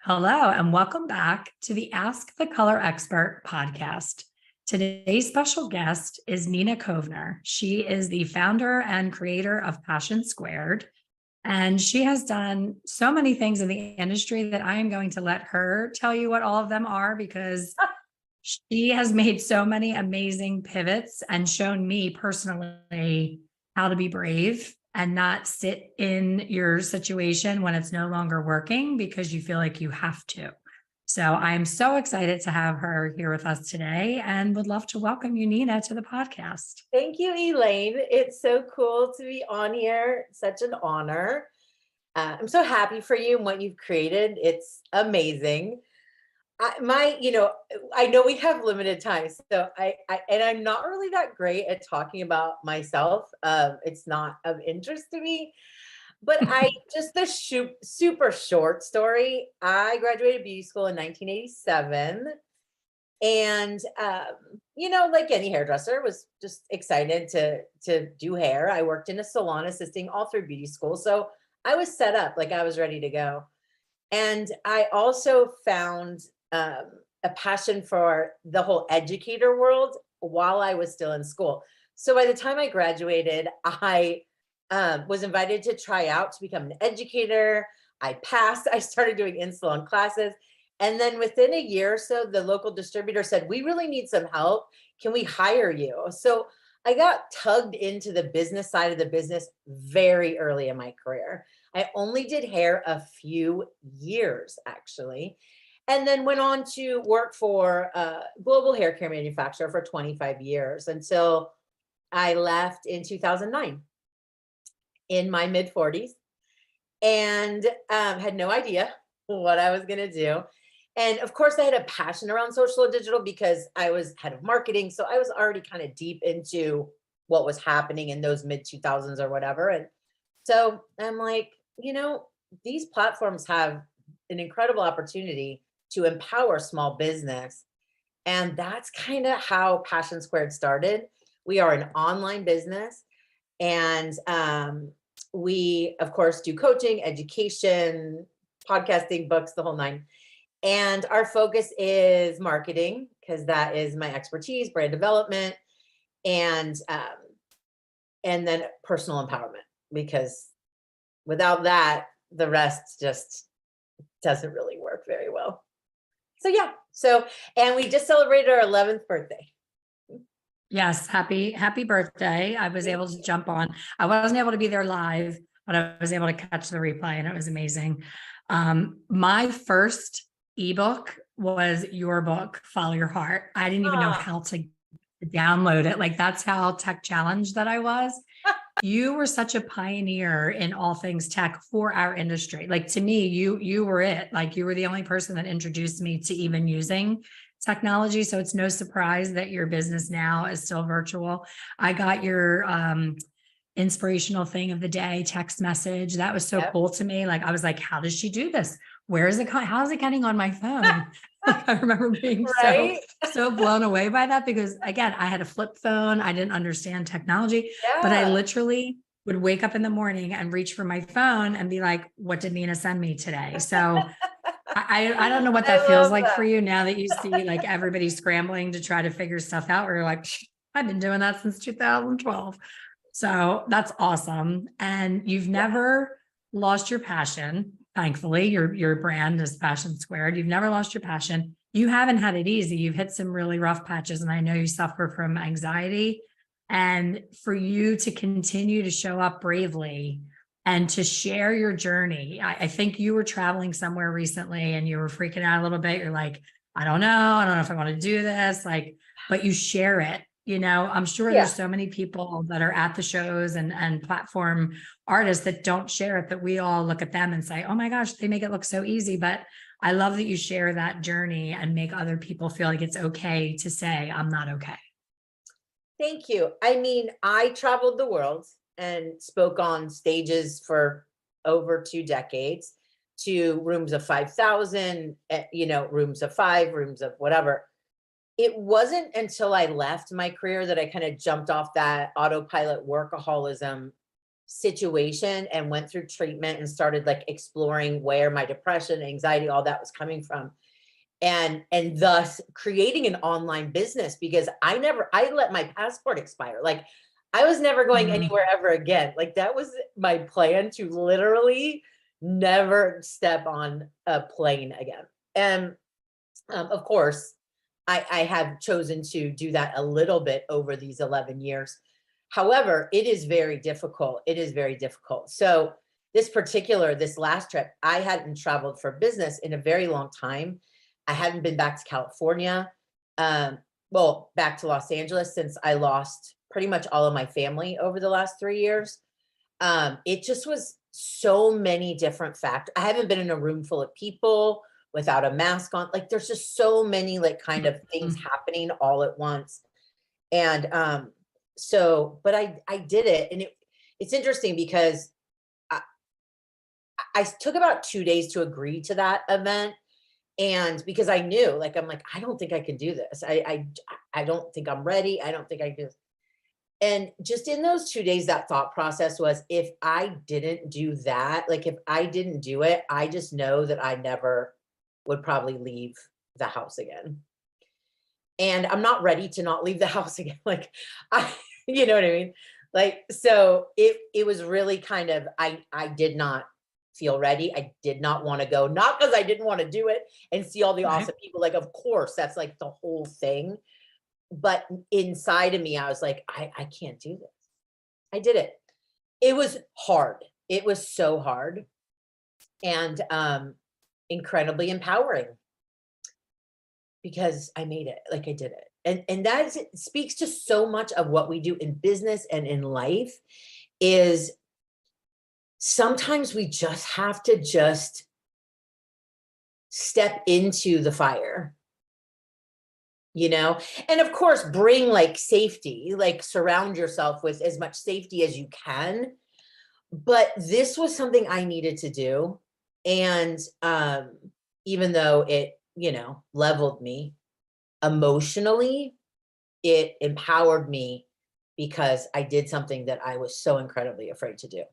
Hello, and welcome back to the Ask the Color Expert podcast. Today's special guest is Nina Kovner. She is the founder and creator of Passion Squared, and she has done so many things in the industry that I am going to let her tell you what all of them are because she has made so many amazing pivots and shown me personally how to be brave and not sit in your situation when it's no longer working because you feel like you have to. So I'm so excited to have her here with us today and would love to welcome you, Nina, to the podcast. Thank you, Elaine. It's so cool to be on here. Such an honor. I'm so happy for you and what you've created. It's amazing. I know we have limited time, so I'm not really that great at talking about myself. It's not of interest to me, but just the super short story. I graduated beauty school in 1987, and like any hairdresser, was just excited to do hair. I worked in a salon assisting all through beauty school, so I was set up, like I was ready to go. And I also found a passion for the whole educator world while I was still in school. So by the time I graduated, I was invited to try out to become an educator. I passed. I started doing in-salon classes. And then within a year or so, the local distributor said, "We really need some help. Can we hire you?" So I got tugged into the business side of the business very early in my career. I only did hair a few years, actually, and then went on to work for a global hair care manufacturer for 25 years until I left in 2009 in my mid 40s, and had no idea what I was going to do. And of course, I had a passion around social and digital because I was head of marketing. So I was already kind of deep into what was happening in those mid 2000s or whatever. And so I'm like, these platforms have an incredible opportunity to empower small business. And that's kind of how Passion Squared started. We are an online business, and we, of course, do coaching, education, podcasting, books, the whole nine. And our focus is marketing, because that is my expertise, brand development, and then personal empowerment, because without that, the rest just doesn't really work very well. So yeah. And we just celebrated our 11th birthday. Yes, happy birthday. I was able to jump on. I wasn't able to be there live, but I was able to catch the replay and it was amazing. My first ebook was your book, Follow Your Heart. I didn't even know how to download it. Like, that's how tech challenged that I was. You were such a pioneer in all things tech for our industry. Like, to me, you were it. Like, you were the only person that introduced me to even using technology. So it's no surprise that your business now is still virtual. I got your inspirational thing of the day text message. That was so cool to me. Like, I was like, how does she do this? Where is it? How's it getting on my phone? I remember being so blown away by that because, again, I had a flip phone. I didn't understand technology, but I literally would wake up in the morning and reach for my phone and be like, what did Nina send me today? So I don't know what that feels like for you now that you see like everybody scrambling to try to figure stuff out, where you're like, I've been doing that since 2012. So that's awesome. And you've never lost your passion. Thankfully, your brand is Passion Squared. You've never lost your passion. You haven't had it easy. You've hit some really rough patches, and I know you suffer from anxiety. And for you to continue to show up bravely and to share your journey, I think you were traveling somewhere recently and you were freaking out a little bit. You're like, I don't know if I want to do this. Like, but you share it. I'm sure there's so many people that are at the shows and platform artists that don't share it, that we all look at them and say, oh my gosh, they make it look so easy. But I love that you share that journey and make other people feel like it's okay to say, I'm not okay. Thank you. I mean, I traveled the world and spoke on stages for over 2 decades, to rooms of 5,000, rooms of 5, rooms of whatever. It wasn't until I left my career that I kind of jumped off that autopilot workaholism situation and went through treatment and started like exploring where my depression, anxiety, all that was coming from. And thus creating an online business, because I let my passport expire. Like I was never going Mhm. anywhere ever again. Like that was my plan, to literally never step on a plane again. And of course, I have chosen to do that a little bit over these 11 years. However, it is very difficult. It is very difficult. So this last trip, I hadn't traveled for business in a very long time. I hadn't been back to California, um, well, back to Los Angeles, since I lost pretty much all of my family over the last 3 years. It just was so many different factors. I haven't been in a room full of people without a mask on. Like there's just so many like kind of things happening all at once. And but I did it, and it's interesting because I, I took about 2 days to agree to that event. And because I knew, like, I'm like, I don't think I can do this. I don't think I'm ready. I don't think I do. And just in those 2 days, that thought process was, if I didn't do that, like if I didn't do it, I just know that I never would probably leave the house again. And I'm not ready to not leave the house again. Like I, you know what I mean? Like, so it was really kind of, I did not feel ready. I did not want to go, not because I didn't want to do it and see all the Right. awesome people. Like, of course, that's like the whole thing. But inside of me, I was like, I can't do this. I did it. It was hard. It was so hard, and incredibly empowering, because I made it, like I did it. And speaks to so much of what we do in business and in life. Is sometimes we just have to just step into the fire, and of course bring like safety, like surround yourself with as much safety as you can. But this was something I needed to do. And even though it, leveled me emotionally, it empowered me, because I did something that I was so incredibly afraid to do.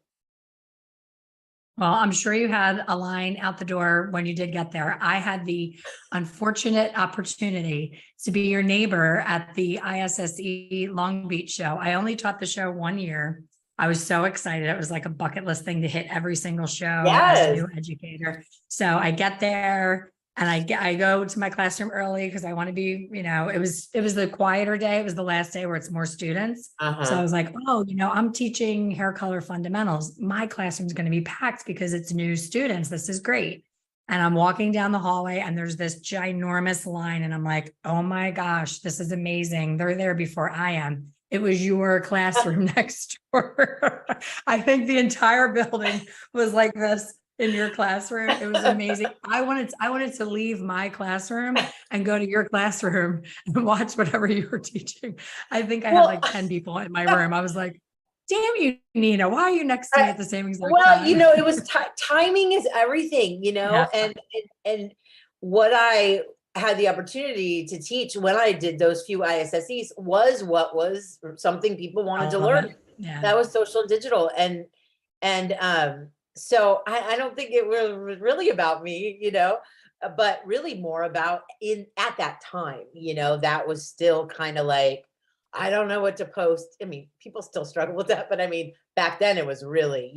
Well, I'm sure you had a line out the door when you did get there. I had the unfortunate opportunity to be your neighbor at the ISSE Long Beach show. I only taught the show 1 year. I was so excited. It was like a bucket list thing to hit every single show as a Yes. new educator. So I get there and I go to my classroom early because I want to be, it was the quieter day. It was the last day where it's more students. So I was like, oh, I'm teaching hair color fundamentals. My classroom's going to be packed because it's new students. This is great. And I'm walking down the hallway and there's this ginormous line. And I'm like, oh my gosh, this is amazing. They're there before I am. It was your classroom next door. I think the entire building was like this in your classroom. It was amazing. I wanted to leave my classroom and go to your classroom and watch whatever you were teaching. I think I had like 10 people in my room. I was like, damn you, Nina, why are you next to me at the same exact time? It was timing is everything, Yeah. and what I had the opportunity to teach when I did those few ISSEs was what was something people wanted to learn. Yeah. That was social and digital. And so I don't think it was really about me, but really more about at that time, that was still kind of like, I don't know what to post. I mean, people still struggle with that, but I mean, back then it was really,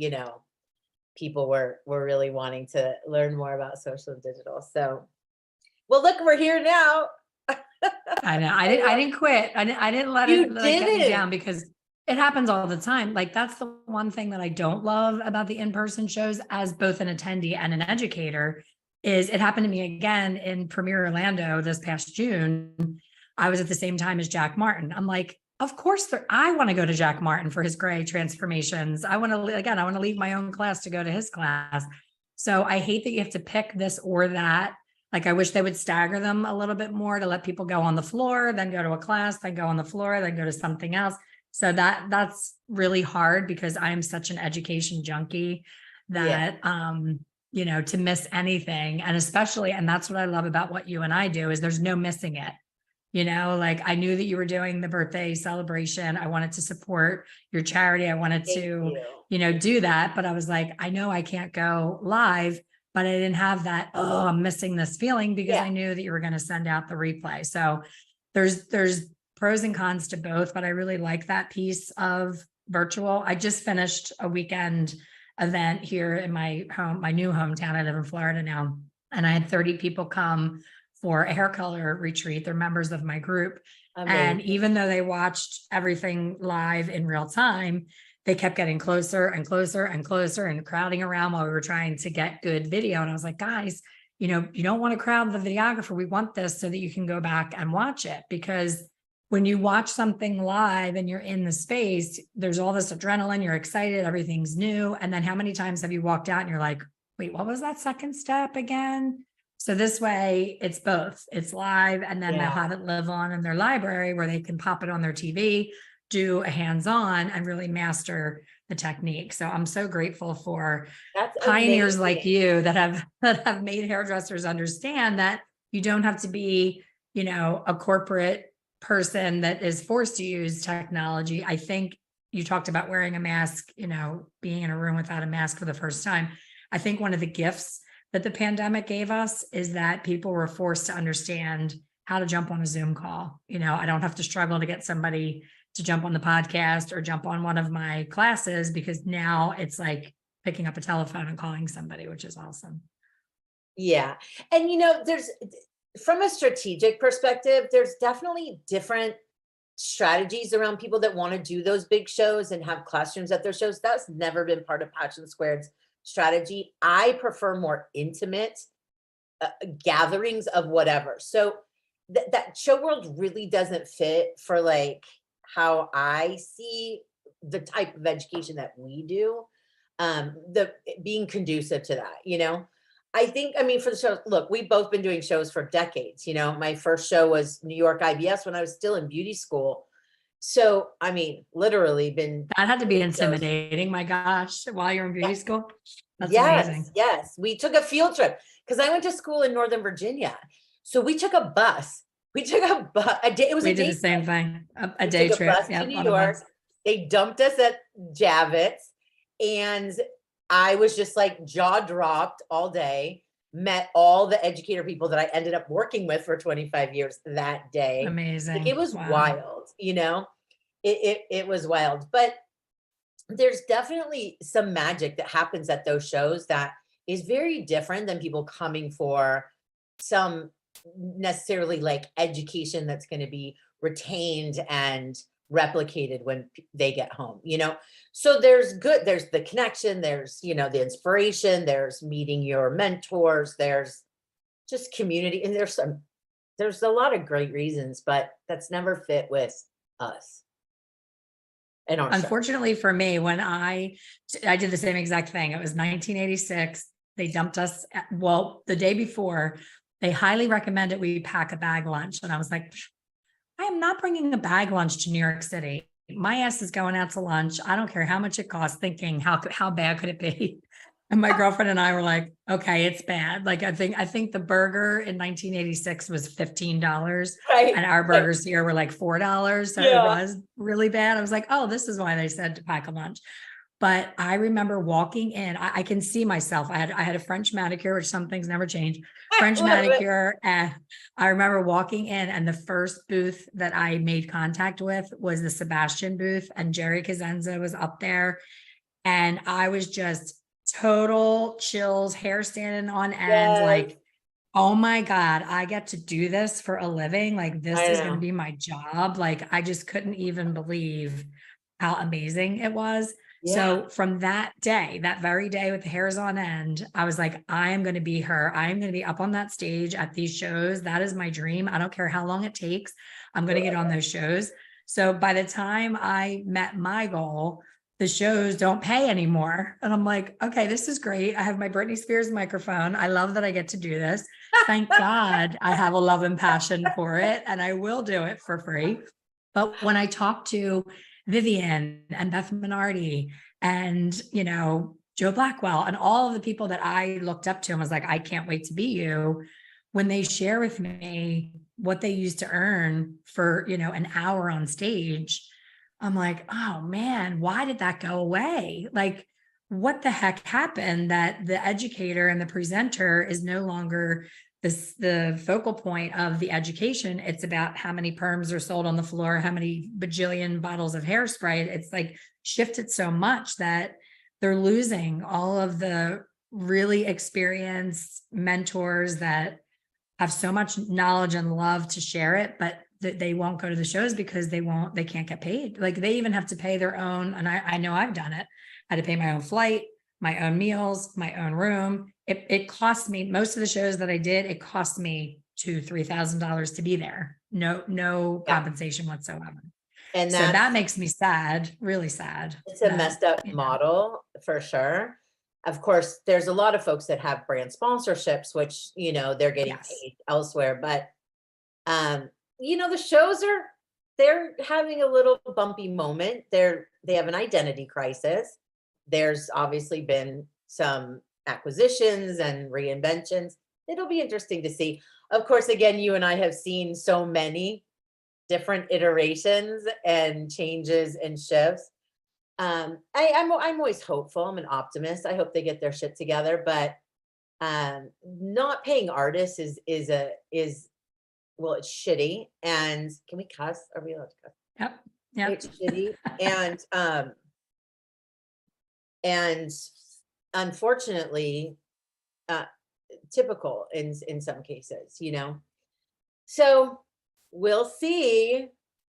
people were really wanting to learn more about social and digital. So, well, look, we're here now. I know. I didn't quit. I didn't let You it like get me didn't. down, because it happens all the time. Like that's the one thing that I don't love about the in-person shows as both an attendee and an educator is it happened to me again in Premier Orlando this past June. I was at the same time as Jack Martin. I'm like, of course, I want to go to Jack Martin for his gray transformations. I want to leave my own class to go to his class. So I hate that you have to pick this or that. Like I wish they would stagger them a little bit more to let people go on the floor, then go to a class, then go on the floor, then go to something else. So that's really hard because I'm such an education junkie that, to miss anything. And especially, and that's what I love about what you and I do is there's no missing it. Like I knew that you were doing the birthday celebration. I wanted to support your charity. I wanted to, do that. But I was like, I know I can't go live, but I didn't have that, oh, I'm missing this feeling, because I knew that you were going to send out the replay. So there's pros and cons to both, but I really like that piece of virtual. I just finished a weekend event here in my new hometown. I live in Florida now, and I had 30 people come for a hair color retreat. They're members of my group. Amazing. And even though they watched everything live in real time, they kept getting closer and closer and closer and crowding around while we were trying to get good video. And I was like, guys, you don't want to crowd the videographer. We want this so that you can go back and watch it. Because when you watch something live and you're in the space, there's all this adrenaline, you're excited, everything's new. And then how many times have you walked out and you're like, wait, what was that second step again? So this way it's both, it's live, and then they'll have it live on in their library where they can pop it on their TV, do a hands-on, and really master the technique. So I'm so grateful for pioneers like you that have made hairdressers understand that you don't have to be, a corporate person that is forced to use technology. I think you talked about wearing a mask, being in a room without a mask for the first time. I think one of the gifts that the pandemic gave us is that people were forced to understand how to jump on a Zoom call. I don't have to struggle to get somebody to jump on the podcast or jump on one of my classes, because now it's like picking up a telephone and calling somebody, which is awesome. Yeah. And, there's, from a strategic perspective, there's definitely different strategies around people that want to do those big shows and have classrooms at their shows. That's never been part of Passion Squared's strategy. I prefer more intimate gatherings of whatever. So that show world really doesn't fit for like how I see the type of education that we do, the being conducive to that, I think, for the show, look, we've both been doing shows for decades. My first show was New York IBS when I was still in beauty school. So, literally been. That had to be intimidating. My gosh, while you're in beauty school. That's amazing. Yes. We took a field trip because I went to school in Northern Virginia. So we took a bus. We took a bus. It was we a did day the same trip. thing. A day trip. A bus to New York. They dumped us at Javits, and I was just like jaw dropped all day. Met all the educator people that I ended up working with for 25 years that day. Amazing. Like, it was wild, it was wild. But there's definitely some magic that happens at those shows that is very different than people coming for some necessarily like education that's going to be retained and replicated when they get home, so there's the connection, there's the inspiration, there's meeting your mentors, there's just community, and there's a lot of great reasons, but that's never fit with us. And unfortunately for me, when I did the same exact thing. It was 1986. They dumped us the day before. They highly recommended we pack a bag lunch, and I was like, I am not bringing a bag lunch to New York City. My ass is going out to lunch. I don't care how much it costs, thinking how bad could it be? And my girlfriend and I were like, okay, it's bad. Like, I think the burger in 1986 was $15, right, and our burgers here were like $4. So it was really bad. I was like, oh, this is why they said to pack a lunch. But I remember walking in, I can see myself. I had a French manicure, which some things never change. French manicure. And I remember walking in, and the first booth that I made contact with was the Sebastian booth, and Jerry Cosenza was up there. And I was just total chills, hair standing on end, like, oh my God, I get to do this for a living. Like, this is going to be my job. Like, I just couldn't even believe how amazing it was. So from that day, that very day with the hairs on end, I was like, I am going to be her. I am going to be up on that stage at these shows. That is my dream. I don't care how long it takes. I'm going to get on those shows. So by the time I met my goal, the shows don't pay anymore. And I'm like, okay, this is great. I have my Britney Spears microphone. I love that I get to do this. Thank God I have a love and passion for it, and I will do it for free. But when I talk to Vivian and Beth Minardi and, Joe Blackwell and all of the people that I looked up to and was like, I can't wait to be you. When they share with me what they used to earn for, an hour on stage, I'm like, oh man, why did that go away? Like, what the heck happened that the educator and the presenter is no longer the focal point of the education? It's about how many perms are sold on the floor, how many bajillion bottles of hairspray. It's like shifted so much that they're losing all of the really experienced mentors that have so much knowledge and love to share it, but they won't go to the shows because they can't get paid. Like they even have to pay their own. And I know I've done it. I had to pay my own flight, my own meals, my own room. It cost me, most of the shows that I did, it cost me $2,000-$3,000 to be there. No Yeah. compensation whatsoever. And So that's, that makes me sad, really sad. it's a that, messed up you know, model for sure. Of course, there's a lot of folks that have brand sponsorships, which, you know, they're getting yes. paid elsewhere. But, you know, the shows are, they're having a little bumpy moment. They have an identity crisis. There's obviously been some acquisitions and reinventions. It'll be interesting to see. Of course, again, you and I have seen so many different iterations and changes and shifts. I'm always hopeful. I'm an optimist. I hope they get their shit together, but not paying artists is well, it's shitty. And can we cuss? Are we allowed to cuss? Yep. Yep. It's shitty. And unfortunately, uh typical in some cases, you know. So we'll see.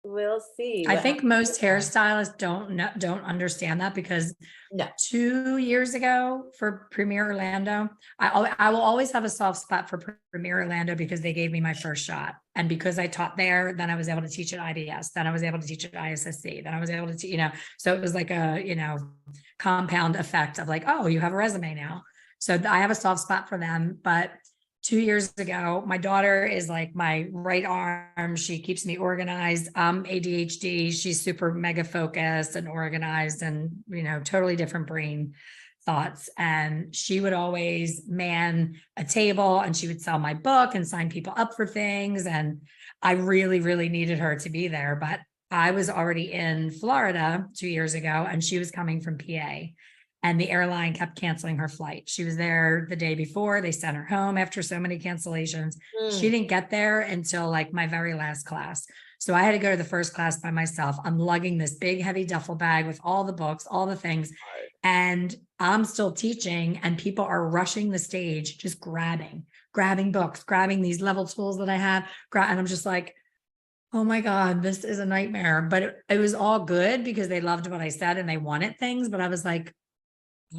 We'll see I what think happens most with that. hairstylists don't understand that because No. 2 years ago for Premier Orlando, I will always have a soft spot for Premier Orlando because they gave me my first shot. And because I taught there, then I was able to teach at IDS, then I was able to teach at ISSC, then I was able to, so it was like a, compound effect of like, oh, you have a resume now. So I have a soft spot for them, but 2 years ago, my daughter is like my right arm. She keeps me organized. I'm ADHD. She's super mega focused and organized and, totally different brain thoughts. And she would always man a table and she would sell my book and sign people up for things. And I really, really needed her to be there. But I was already in Florida 2 years ago and she was coming from PA. And the airline kept canceling her flight. She was there the day before. They sent her home after so many cancellations. She didn't get there until like my very last class. So I had to go to the first class by myself. I'm lugging this big, heavy duffel bag with all the books, all the things. And I'm still teaching and people are rushing the stage, just grabbing books, grabbing these level tools that I have. And I'm just like, oh my God, this is a nightmare. But it was all good because they loved what I said and they wanted things. But I was like,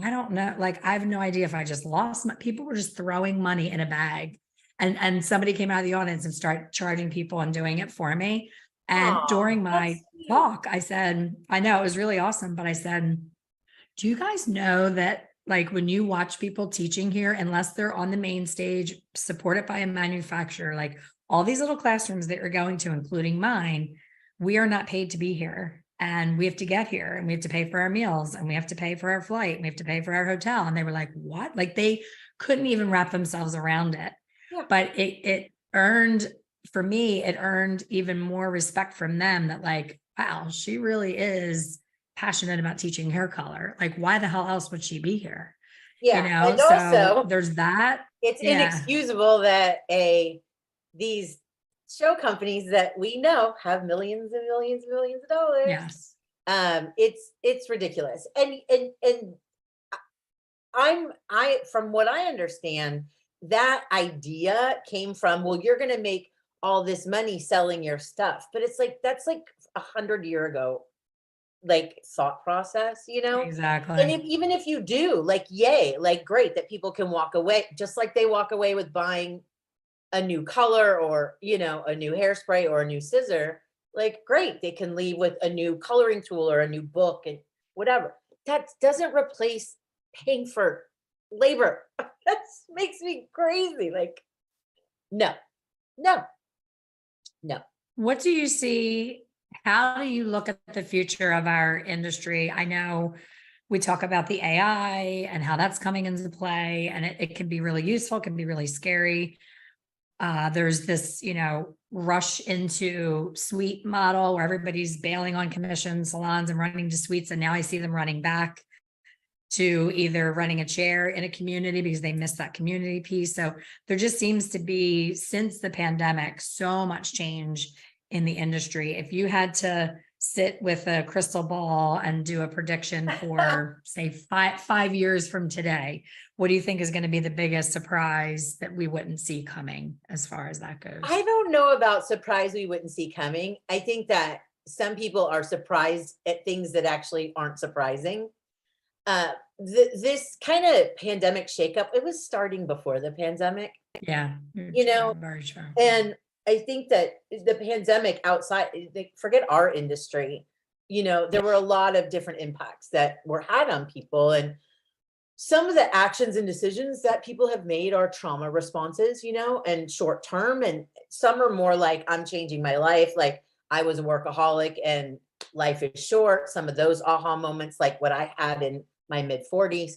I don't know. Like, I have no idea if I just lost my, people were just throwing money in a bag and somebody came out of the audience and started charging people and doing it for me. And during my talk, I said, I know it was really awesome, but I said, do you guys know that like when you watch people teaching here, unless they're on the main stage, supported by a manufacturer, like all these little classrooms that you're going to, including mine, we are not paid to be here. And we have to get here and we have to pay for our meals and we have to pay for our flight and we have to pay for our hotel. And they were like, what? Like they couldn't even wrap themselves around it. Yeah. But it earned, for me, it earned even more respect from them that like, wow, she really is passionate about teaching hair color. Like, why the hell else would she be here? Yeah. And so also, there's that. It's inexcusable that these show companies that we know have millions and millions and millions of dollars. Yes. It's ridiculous. And from what I understand, that idea came from, well, you're going to make all this money selling your stuff. But it's like, that's like 100 years ago, like thought process, Exactly. And even if you do, like, yay, like great that people can walk away, just like they walk away with buying a new color or, a new hairspray or a new scissor, like great, they can leave with a new coloring tool or a new book and whatever. That doesn't replace paying for labor. That makes me crazy. Like, no. What do you see? How do you look at the future of our industry? I know we talk about the AI and how that's coming into play, and it can be really useful, it can be really scary. There's this, rush into suite model where everybody's bailing on commission salons and running to suites. And now I see them running back to either running a chair in a community because they missed that community piece. So there just seems to be, since the pandemic, so much change in the industry. If you had to sit with a crystal ball and do a prediction for say 5 years from today, what do you think is going to be the biggest surprise that we wouldn't see coming as far as that goes? I don't know about surprise we wouldn't see coming. I think that some people are surprised at things that actually aren't surprising. This kind of pandemic shakeup, it was starting before the pandemic, Yeah, very true. and I think that the pandemic outside, forget our industry, there were a lot of different impacts that were had on people. And some of the actions and decisions that people have made are trauma responses, and short term. And some are more like, I'm changing my life. Like I was a workaholic and life is short. Some of those aha moments, like what I had in my mid 40s.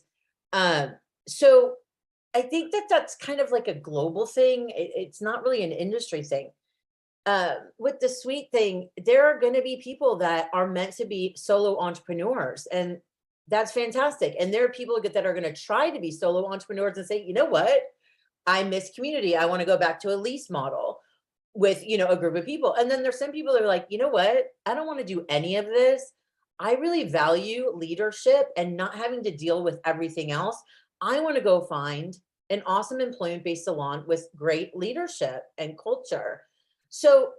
So I think that that's kind of like a global thing. It's not really an industry thing. With the suite thing, there are going to be people that are meant to be solo entrepreneurs, and that's fantastic. And there are people that are going to try to be solo entrepreneurs and say, you know what? I miss community. I want to go back to a lease model with, a group of people. And then there's some people that are like, you know what? I don't want to do any of this. I really value leadership and not having to deal with everything else. I want to go find an awesome employment-based salon with great leadership and culture. So,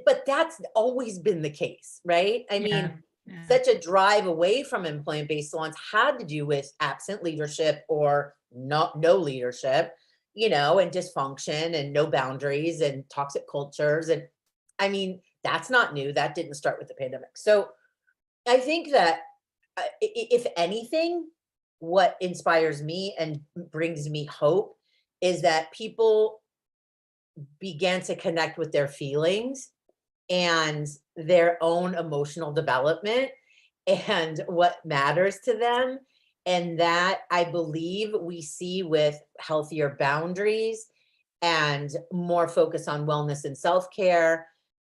but that's always been the case, right? I mean, such a drive away from employment-based salons had to do with absent leadership or no leadership, and dysfunction and no boundaries and toxic cultures. And I mean, that's not new. That didn't start with the pandemic. So I think that if anything, what inspires me and brings me hope is that people began to connect with their feelings and their own emotional development and what matters to them. And that I believe we see with healthier boundaries and more focus on wellness and self-care,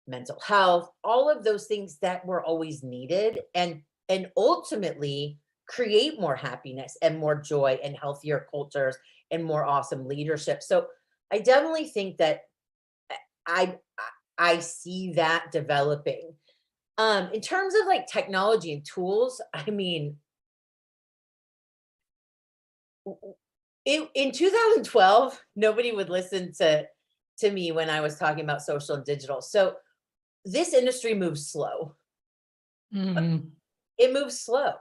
mental health, all of those things that were always needed, and ultimately create more happiness and more joy and healthier cultures and more awesome leadership. So I definitely think that I I see that developing. In terms of like technology and tools, I mean, in 2012, nobody would listen to me when I was talking about social and digital. So this industry moves slow. Mhm. It moves slow,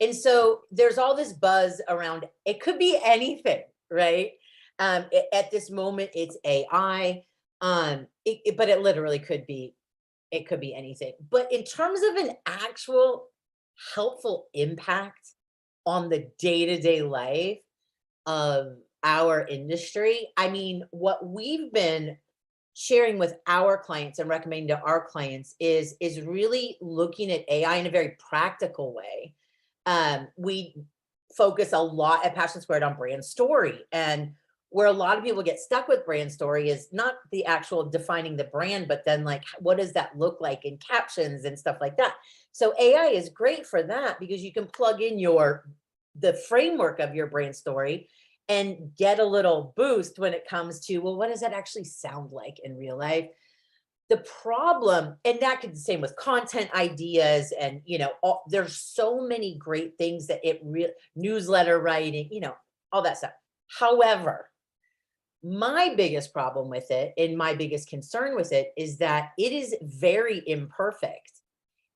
And so there's all this buzz around it could be anything, right? At this moment, it's AI. But it literally could be, it could be anything. But in terms of an actual helpful impact on the day-to-day life of our industry, I mean, what we've been sharing with our clients and recommending to our clients is really looking at AI in a very practical way. We focus a lot at Passion Squared on brand story, and where a lot of people get stuck with brand story is not the actual defining the brand, but then like, what does that look like in captions and stuff like that? So AI is great for that because you can plug in the framework of your brand story and get a little boost when it comes to, well, what does that actually sound like in real life? The problem, and that could be the same with content ideas and, there's so many great things that newsletter writing, all that stuff. However, my biggest problem with it and my biggest concern with it is that it is very imperfect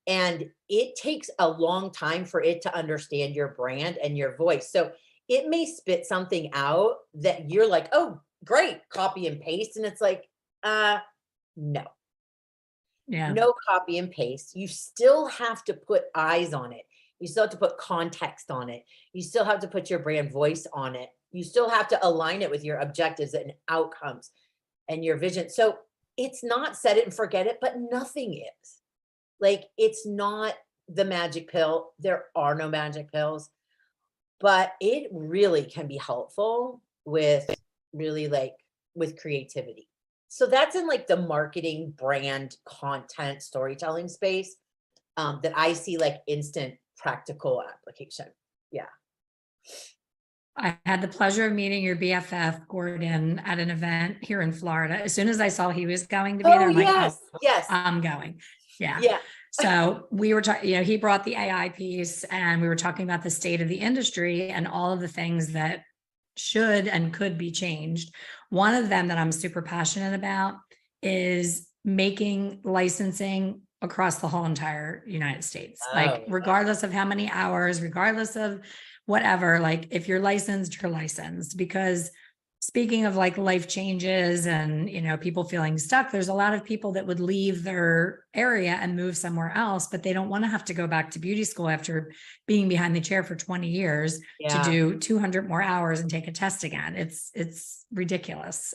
and it takes a long time for it to understand your brand and your voice. So it may spit something out that you're like, oh, great, copy and paste. And it's like, no. Yeah. No copy and paste. You still have to put eyes on it. You still have to put context on it. You still have to put your brand voice on it. You still have to align it with your objectives and outcomes and your vision. So it's not set it and forget it, but nothing is. Like, it's not the magic pill. There are no magic pills, but it really can be helpful with really like with creativity. So that's in like the marketing, brand, content, storytelling space, that I see like instant practical application. Yeah. I had the pleasure of meeting your BFF, Gordon, at an event here in Florida. As soon as I saw he was going to be there, Oh I'm like, oh, yes, yes, I'm going. Yeah. yeah. So we were talking, he brought the AI piece and we were talking about the state of the industry and all of the things that should and could be changed. One of them that I'm super passionate about is making licensing across the whole entire United States. Like, Oh yeah. regardless of how many hours, regardless of whatever, like if you're licensed, you're licensed. Because speaking of like life changes and, people feeling stuck, there's a lot of people that would leave their area and move somewhere else, but they don't want to have to go back to beauty school after being behind the chair for 20 years to Yeah. do 200 more hours and take a test again. It's ridiculous.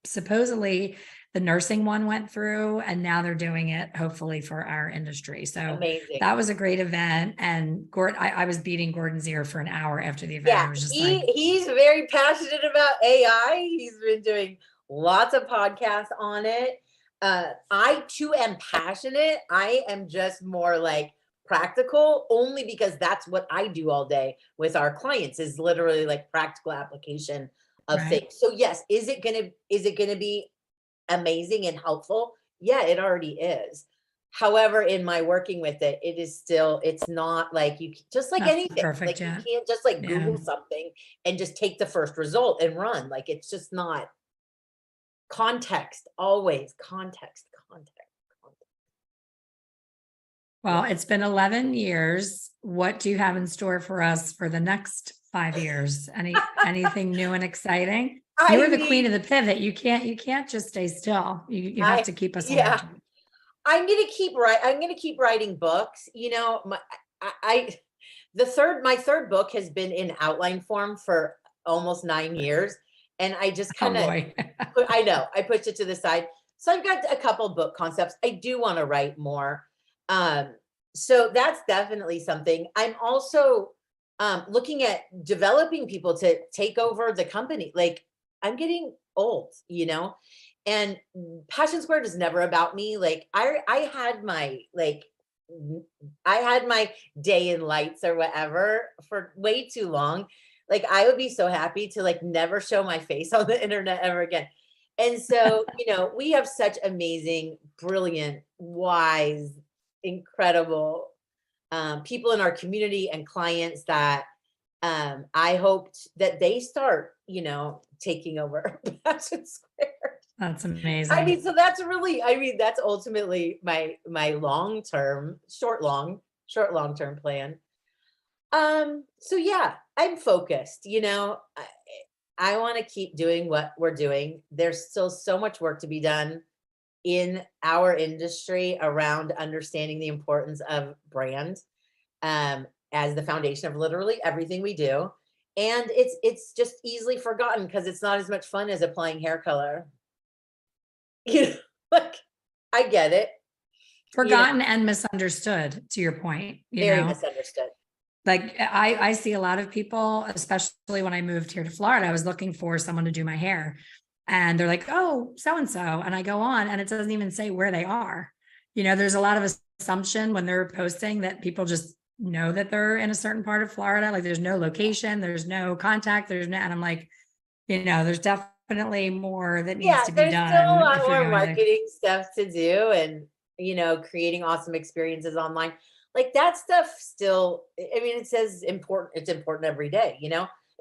Supposedly the nursing one went through and now they're doing it hopefully for our industry. So Amazing. that was a great event. And Gordon, I was beating Gordon's ear for an hour after the event. Yeah, I was just like, he's very passionate about AI. He's been doing lots of podcasts on it. I too am passionate. I am just more like practical, only because that's what I do all day with our clients, is literally like practical application of right. things. So yes, is it gonna be amazing and helpful? Yeah, it already is. However, in my working with it, it is still, it's not like just like Not anything, perfect like you yet. can't just like Yeah. Google something and just take the first result and run. Like it's just not. Context, always context. Well, Yeah. it's been 11 years. What do you have in store for us for the next 5 years? Anything new and exciting? You I are the queen mean, of the pivot. You can't just stay still. You have I to keep us on our yeah, toes. I'm gonna keep writing books. I my third book has been in outline form for almost 9 years. And I just Oh kind of boy. I know, I pushed it to the side. So I've got a couple book concepts. I do want to write more. Um, so that's definitely something. I'm also looking at developing people to take over the company. Like I'm getting old, and Passion Squared is never about me. Like I had my I had my day in lights or whatever for way too long. Like I would be so happy to like never show my face on the internet ever again. And so, we have such amazing, brilliant, wise, incredible people in our community and clients that I hoped that they start, taking over Passion Square. That's I amazing. mean, so that's ultimately my short long term plan. So yeah, I'm focused, I want to keep doing what we're doing. There's still so much work to be done in our industry around understanding the importance of brand as the foundation of literally everything we do. And it's just easily forgotten because it's not as much fun as applying hair color. You know, like I get it, Forgotten and misunderstood, to your point, very misunderstood. like I see a lot of people, especially when I moved here to Florida, I was looking for someone to do my hair and they're like, oh, so-and-so. And I go on and it doesn't even say where they are. There's a lot of assumption when they're posting that people just know that they're in a certain part of Florida. Like there's no location, there's no contact, and I'm like, there's definitely more that needs Yeah, to be there's still a done lot if you're more going to. marketing stuff to do and, creating awesome experiences online. Like that stuff still, I mean, it's important every day,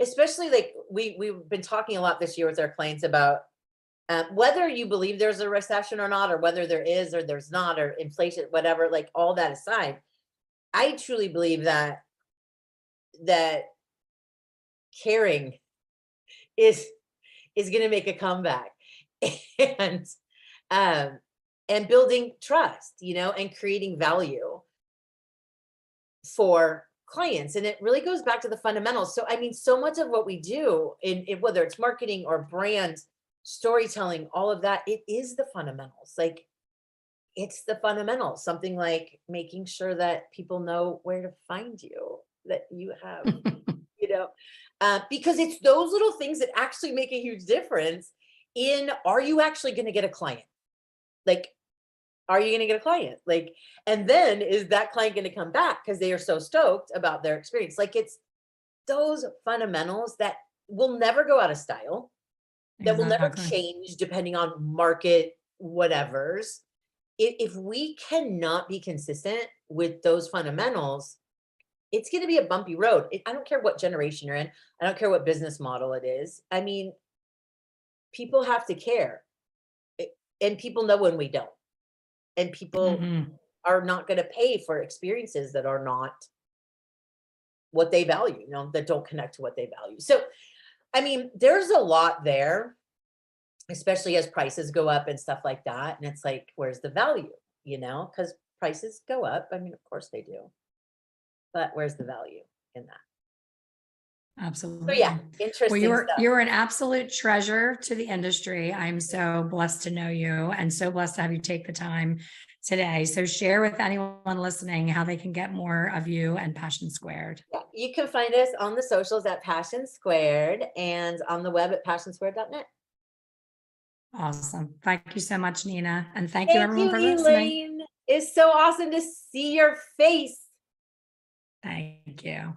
especially like we've been talking a lot this year with our clients about whether you believe there's a recession or not, or whether there is or there's not, or inflation, whatever, like all that aside, I truly believe that caring is going to make a comeback. and um and building trust, and creating value for clients. And it really goes back to the fundamentals. So I mean, so much of what we do in whether it's marketing or brand storytelling, all of that, it is the fundamentals. Like it's the fundamentals, something like making sure that people know where to find you, that you have because it's those little things that actually make a huge difference in, are you actually going to get a client? Like, are you going to get a client? Like, and then is that client going to come back because they are so stoked about their experience? Like, it's those fundamentals that will never go out of style, that will never Exactly. change depending on market whatevers. If we cannot be consistent with those fundamentals, it's going to be a bumpy road. I don't care what generation you're in. I don't care what business model it is. I mean, people have to care. And people know when we don't. And people Mhm. are not going to pay for experiences that are not what they value, that don't connect to what they value. So, I mean, there's a lot there, especially as prices go up and stuff like that. And it's like, where's the value? Because prices go up. I mean, of course they do, but where's the value in that? So yeah, Absolutely. Well, interesting stuff. you're an absolute treasure to the industry. I'm so blessed to know you and so blessed to have you take the time today. So share with anyone listening how they can get more of you and Passion Squared. Yeah, you can find us on the socials at Passion Squared and on the web at passionsquared.net. Awesome. Thank you so much, Nina. And thank you Thank everyone you, for listening. Elaine. It's so awesome to see your face. Thank you.